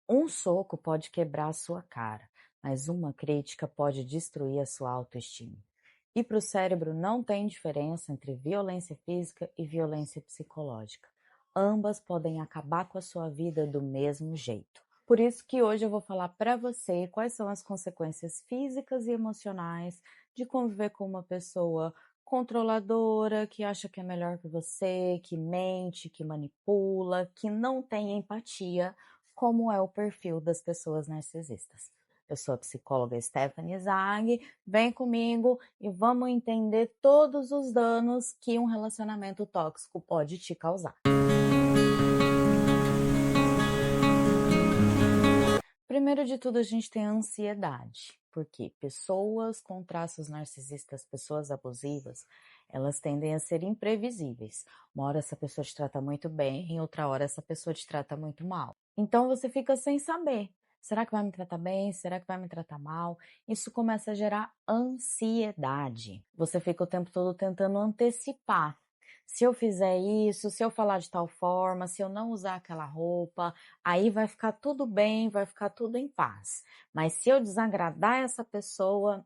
Um soco pode quebrar a sua cara, mas uma crítica pode destruir a sua autoestima. E para o cérebro não tem diferença entre violência física e violência psicológica. Ambas podem acabar com a sua vida do mesmo jeito. Por isso que hoje eu vou falar para você quais são as consequências físicas e emocionais de conviver com uma pessoa controladora, que acha que é melhor que você, que mente, que manipula, que não tem empatia, como é o perfil das pessoas narcisistas. Eu sou a psicóloga Stephanie Zag, vem comigo e vamos entender todos os danos que um relacionamento tóxico pode te causar. Primeiro de tudo, a gente tem a ansiedade, porque pessoas com traços narcisistas, pessoas abusivas, elas tendem a ser imprevisíveis. Uma hora essa pessoa te trata muito bem, em outra hora essa pessoa te trata muito mal. Então você fica sem saber. Será que vai me tratar bem? Será que vai me tratar mal? Isso começa a gerar ansiedade. Você fica o tempo todo tentando antecipar. Se eu fizer isso, se eu falar de tal forma, se eu não usar aquela roupa, aí vai ficar tudo bem, vai ficar tudo em paz. Mas se eu desagradar essa pessoa,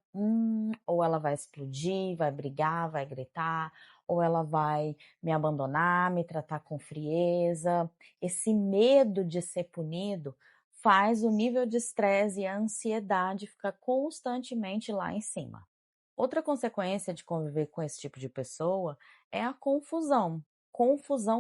ou ela vai explodir, vai brigar, vai gritar, ou ela vai me abandonar, me tratar com frieza. Esse medo de ser punido faz o nível de estresse e a ansiedade ficar constantemente lá em cima. Outra consequência de conviver com esse tipo de pessoa é a confusão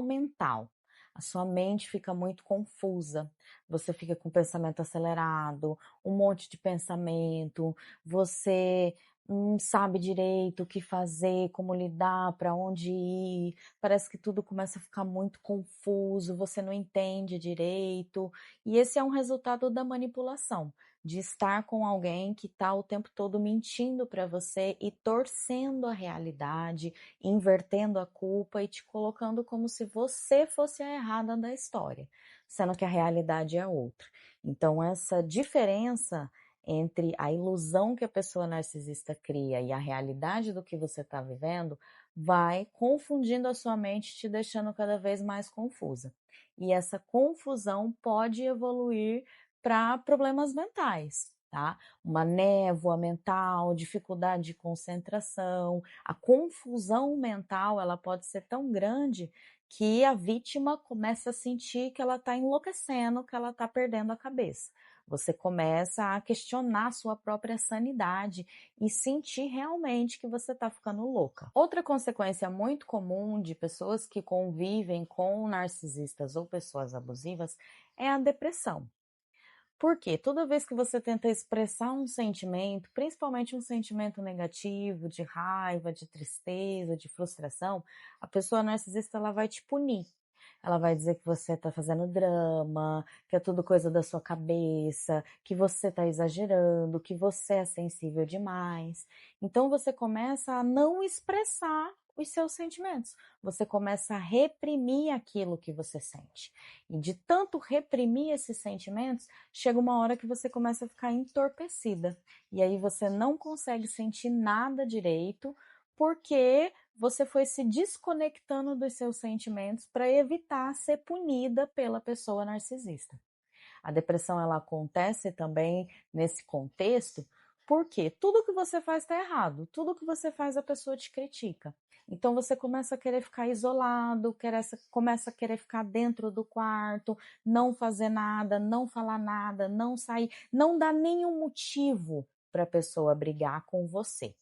mental. A sua mente fica muito confusa, você fica com o pensamento acelerado, um monte de pensamento, você não sabe direito o que fazer, como lidar, para onde ir, parece que tudo começa a ficar muito confuso, você não entende direito, e esse é um resultado da manipulação de estar com alguém que está o tempo todo mentindo para você e torcendo a realidade, invertendo a culpa e te colocando como se você fosse a errada da história, sendo que a realidade é outra. Então, essa diferença entre a ilusão que a pessoa narcisista cria e a realidade do que você está vivendo vai confundindo a sua mente, te deixando cada vez mais confusa. E essa confusão pode evoluir para problemas mentais, tá? Uma névoa mental, dificuldade de concentração, a confusão mental, ela pode ser tão grande que a vítima começa a sentir que ela está enlouquecendo, que ela está perdendo a cabeça. Você começa a questionar sua própria sanidade e sentir realmente que você está ficando louca. Outra consequência muito comum de pessoas que convivem com narcisistas ou pessoas abusivas é a depressão. Porque toda vez que você tenta expressar um sentimento, principalmente um sentimento negativo, de raiva, de tristeza, de frustração, a pessoa narcisista ela vai te punir. Ela vai dizer que você está fazendo drama, que é tudo coisa da sua cabeça, que você está exagerando, que você é sensível demais. Então você começa a não expressar os seus sentimentos. Você começa a reprimir aquilo que você sente. E de tanto reprimir esses sentimentos, chega uma hora que você começa a ficar entorpecida. E aí você não consegue sentir nada direito, porque você foi se desconectando dos seus sentimentos para evitar ser punida pela pessoa narcisista. A depressão ela acontece também nesse contexto porque tudo que você faz está errado, tudo que você faz a pessoa te critica. Então você começa a querer ficar isolado, começa a querer ficar dentro do quarto, não fazer nada, não falar nada, não sair, não dá nenhum motivo para a pessoa brigar com você.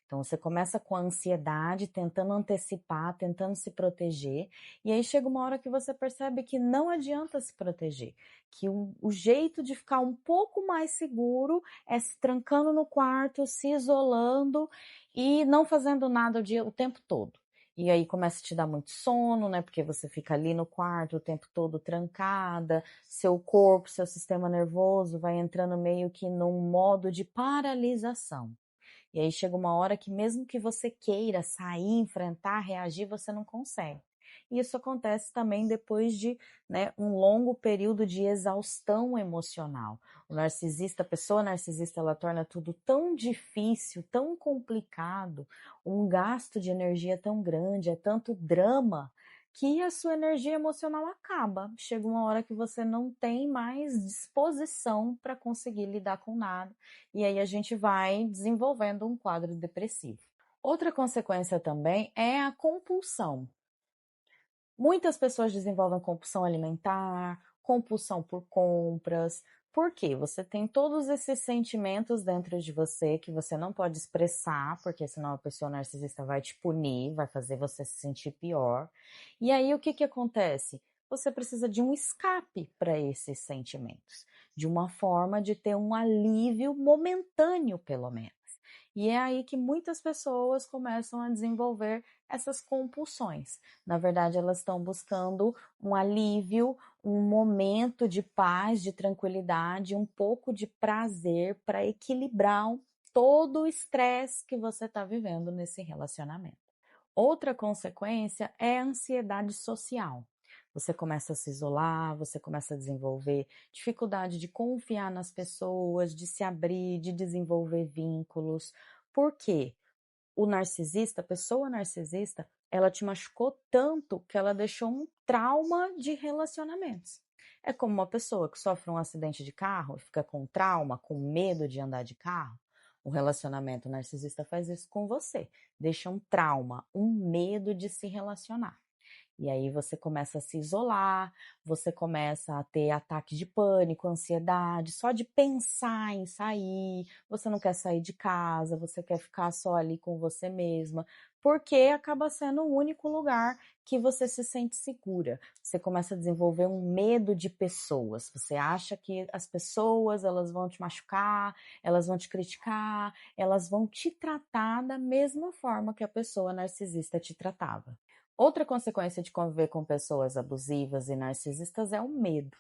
Então você começa com a ansiedade, tentando antecipar, tentando se proteger, e aí chega uma hora que você percebe que não adianta se proteger, que o jeito de ficar um pouco mais seguro é se trancando no quarto, se isolando e não fazendo nada o tempo todo. E aí começa a te dar muito sono, né? Porque você fica ali no quarto o tempo todo trancada, seu corpo, seu sistema nervoso vai entrando meio que num modo de paralisação. E aí chega uma hora que mesmo que você queira sair, enfrentar, reagir, você não consegue. E isso acontece também depois de, né, um longo período de exaustão emocional. O narcisista, a pessoa narcisista, ela torna tudo tão difícil, tão complicado, um gasto de energia tão grande, é tanto drama, que a sua energia emocional acaba. Chega uma hora que você não tem mais disposição para conseguir lidar com nada, e aí a gente vai desenvolvendo um quadro depressivo. Outra consequência também é a compulsão. Muitas pessoas desenvolvem compulsão alimentar, compulsão por compras. Por quê? Você tem todos esses sentimentos dentro de você que você não pode expressar, porque senão a pessoa narcisista vai te punir, vai fazer você se sentir pior. E aí o que que acontece? Você precisa de um escape para esses sentimentos, de uma forma de ter um alívio momentâneo, pelo menos. E é aí que muitas pessoas começam a desenvolver essas compulsões. Na verdade, elas estão buscando um alívio, um momento de paz, de tranquilidade, um pouco de prazer para equilibrar todo o estresse que você está vivendo nesse relacionamento. Outra consequência é a ansiedade social. Você começa a se isolar, você começa a desenvolver dificuldade de confiar nas pessoas, de se abrir, de desenvolver vínculos. Por quê? O narcisista, a pessoa narcisista, ela te machucou tanto que ela deixou um trauma de relacionamentos. É como uma pessoa que sofre um acidente de carro e fica com trauma, com medo de andar de carro. O relacionamento narcisista faz isso com você. Deixa um trauma, um medo de se relacionar. E aí você começa a se isolar, você começa a ter ataque de pânico, ansiedade, só de pensar em sair, você não quer sair de casa, você quer ficar só ali com você mesma, porque acaba sendo o único lugar que você se sente segura. Você começa a desenvolver um medo de pessoas. Você acha que as pessoas, elas vão te machucar, elas vão te criticar, elas vão te tratar da mesma forma que a pessoa narcisista te tratava. Outra consequência de conviver com pessoas abusivas e narcisistas é o medo.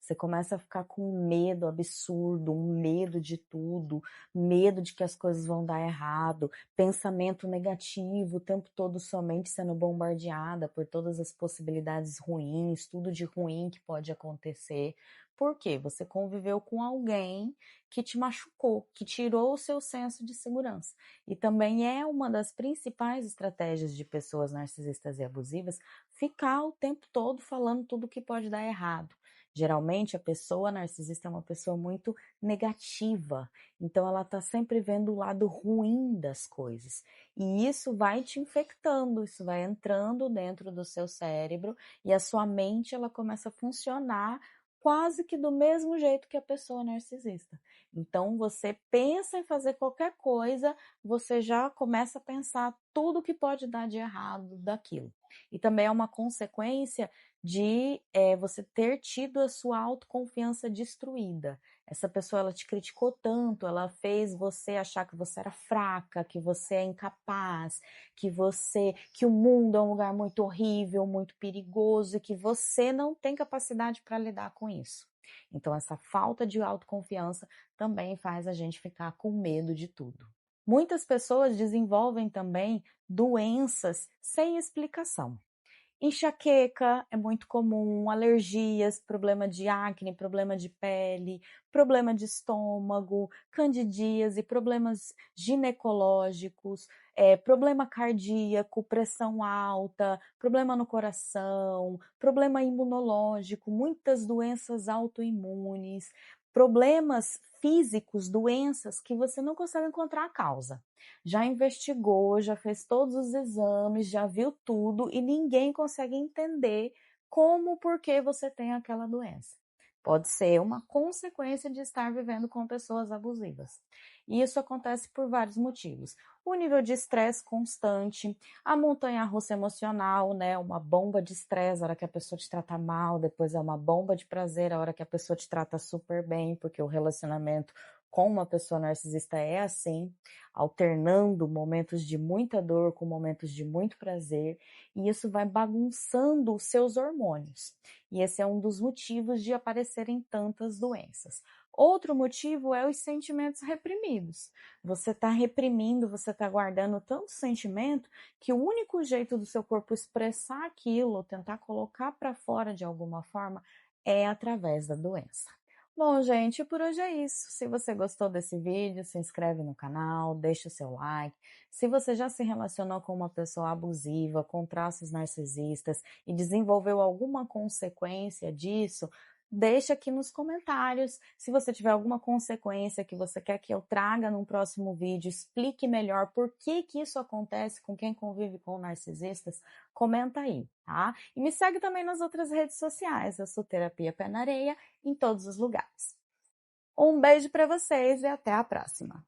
Você começa a ficar com um medo absurdo, um medo de tudo, medo de que as coisas vão dar errado, pensamento negativo, o tempo todo sua mente sendo bombardeada por todas as possibilidades ruins, tudo de ruim que pode acontecer. Por quê? Você conviveu com alguém que te machucou, que tirou o seu senso de segurança. E também é uma das principais estratégias de pessoas narcisistas e abusivas ficar o tempo todo falando tudo que pode dar errado. Geralmente a pessoa narcisista é uma pessoa muito negativa, então ela está sempre vendo o lado ruim das coisas. E isso vai te infectando, isso vai entrando dentro do seu cérebro e a sua mente ela começa a funcionar quase que do mesmo jeito que a pessoa narcisista. Então você pensa em fazer qualquer coisa, você já começa a pensar tudo que pode dar de errado daquilo. E também é uma consequência de você ter tido a sua autoconfiança destruída. Essa pessoa ela te criticou tanto, ela fez você achar que você era fraca, que você é incapaz, que o mundo é um lugar muito horrível, muito perigoso e que você não tem capacidade para lidar com isso. Então essa falta de autoconfiança também faz a gente ficar com medo de tudo. Muitas pessoas desenvolvem também doenças sem explicação. Enxaqueca é muito comum, alergias, problema de acne, problema de pele, problema de estômago, candidíase, problemas ginecológicos, problema cardíaco, pressão alta, problema no coração, problema imunológico, muitas doenças autoimunes, problemas físicos, doenças que você não consegue encontrar a causa. Já investigou, já fez todos os exames, já viu tudo e ninguém consegue entender como, por que você tem aquela doença. Pode ser uma consequência de estar vivendo com pessoas abusivas. E isso acontece por vários motivos. O nível de estresse constante, a montanha-russa emocional, né? Uma bomba de estresse, a hora que a pessoa te trata mal, depois é uma bomba de prazer, a hora que a pessoa te trata super bem, porque o relacionamento com uma pessoa narcisista é assim, alternando momentos de muita dor com momentos de muito prazer, e isso vai bagunçando os seus hormônios. E esse é um dos motivos de aparecerem tantas doenças. Outro motivo é os sentimentos reprimidos. Você está reprimindo, você está guardando tanto sentimento que o único jeito do seu corpo expressar aquilo, tentar colocar para fora de alguma forma, é através da doença. Bom, gente, por hoje é isso. Se você gostou desse vídeo, se inscreve no canal, deixa o seu like. Se você já se relacionou com uma pessoa abusiva, com traços narcisistas e desenvolveu alguma consequência disso, deixa aqui nos comentários. Se você tiver alguma consequência que você quer que eu traga num próximo vídeo, explique melhor por que que isso acontece com quem convive com narcisistas, comenta aí, tá? E me segue também nas outras redes sociais. Eu sou Terapia Pé na Areia em todos os lugares. Um beijo para vocês e até a próxima!